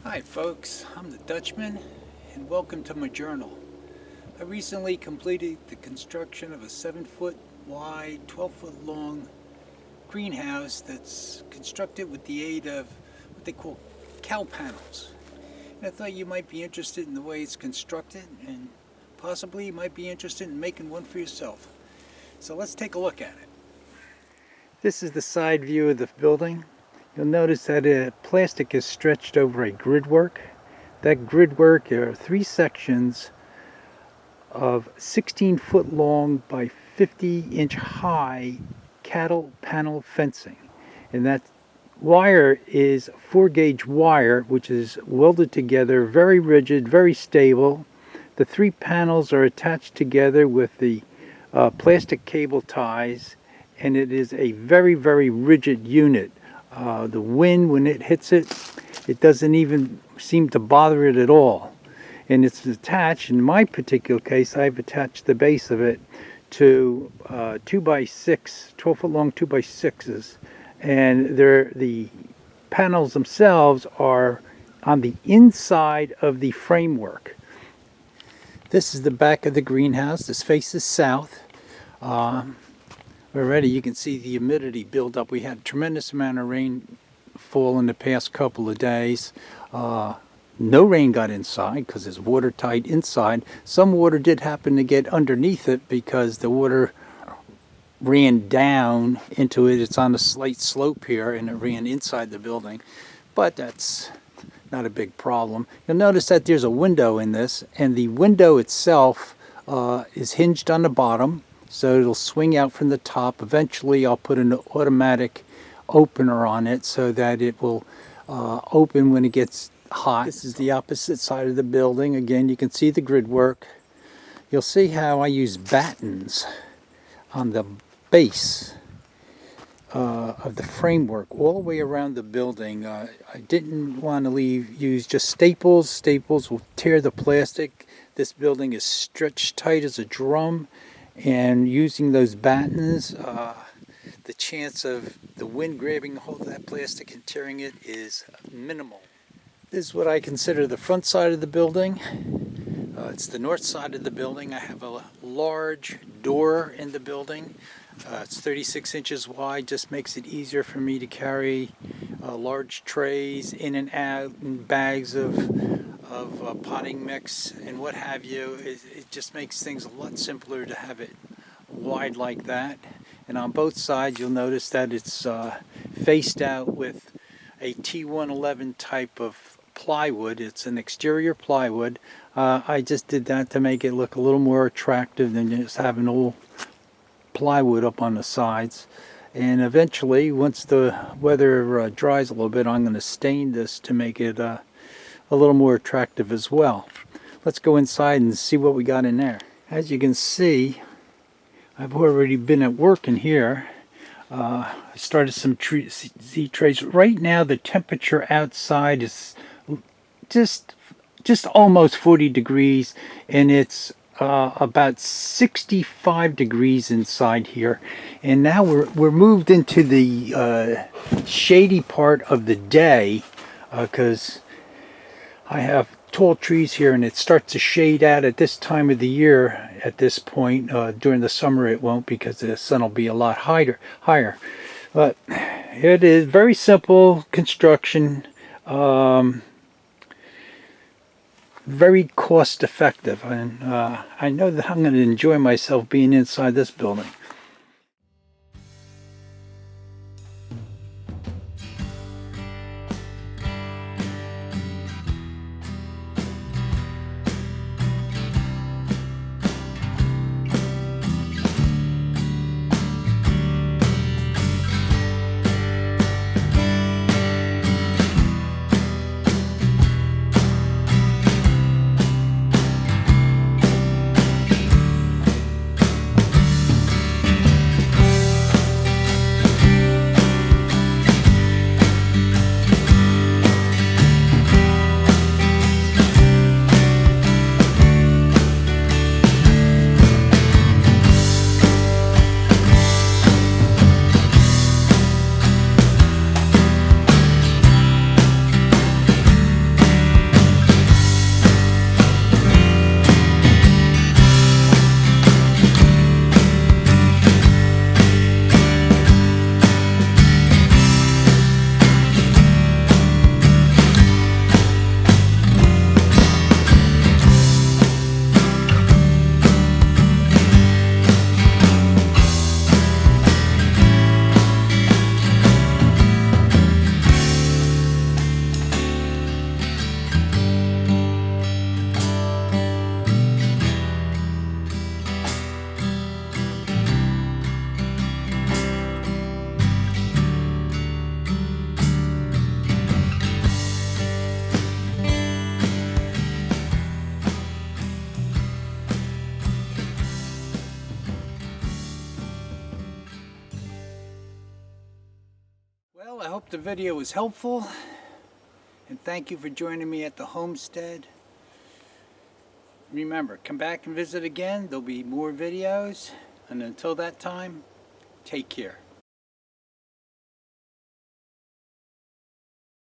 Hi folks, I'm the Dutchman and welcome to my journal. I recently completed the construction of a 7-foot wide, 12-foot long greenhouse that's constructed with the aid of what they call cow panels. And I thought you might be interested in the way it's constructed and possibly you might be interested in making one for yourself. So let's take a look at it. This is the side view of the building. You'll notice that plastic is stretched over a grid work. That grid work, there are 3 sections of 16-foot long by 50-inch high cattle panel fencing. And that wire is 4-gauge wire, which is welded together, very rigid, very stable. The 3 panels are attached together with the plastic cable ties, and it is a very, very rigid unit. The wind, when it hits it, it doesn't even seem to bother it at all. And it's attached, in my particular case, I've attached the base of it to 2x6, 12-foot long 2x6s. And the panels themselves are on the inside of the framework. This is the back of the greenhouse. This faces south. Already you can see the humidity build up. We had a tremendous amount of rainfall in the past couple of days. No rain got inside because it's watertight inside. Some water did happen to get underneath it because the water ran down into it. It's on a slight slope here and it ran inside the building, but that's not a big problem. You'll notice that there's a window in this, and the window itself is hinged on the bottom, so it'll swing out from the top. Eventually I'll put an automatic opener on it so that it will open when it gets hot. This is the opposite side of the building. Again, you can see the grid work. You'll see how I use battens on the base of the framework all the way around the building. I didn't want to use just staples. Staples will tear the plastic. This building is stretched tight as a drum, and using those battens, the chance of the wind grabbing a hold of that plastic and tearing it is minimal. This is what I consider the front side of the building. It's the north side of the building. I have a large door in the building. It's 36 inches wide, just makes it easier for me to carry large trays in and out, and bags of potting mix and what have you. It just makes things a lot simpler to have it wide like that. And on both sides you'll notice that it's faced out with a T111 type of plywood. It's an exterior plywood. I just did that to make it look a little more attractive than just having old plywood up on the sides. And eventually, once the weather dries a little bit, I'm going to stain this to make it a little more attractive as well. Let's go inside and see what we got in there. As you can see, I've already been at work in here. I started some seed trays. Right now the temperature outside is just almost 40 degrees, and it's about 65 degrees inside here. And now we're moved into the shady part of the day because I have tall trees here, and it starts to shade out at this time of the year. At this point during the summer it won't, because the sun will be a lot higher. But it is very simple construction, very cost effective, and I know that I'm going to enjoy myself being inside this building. Well, I hope the video was helpful, and thank you for joining me at the homestead. Remember, come back and visit again. There'll be more videos, and until that time, take care.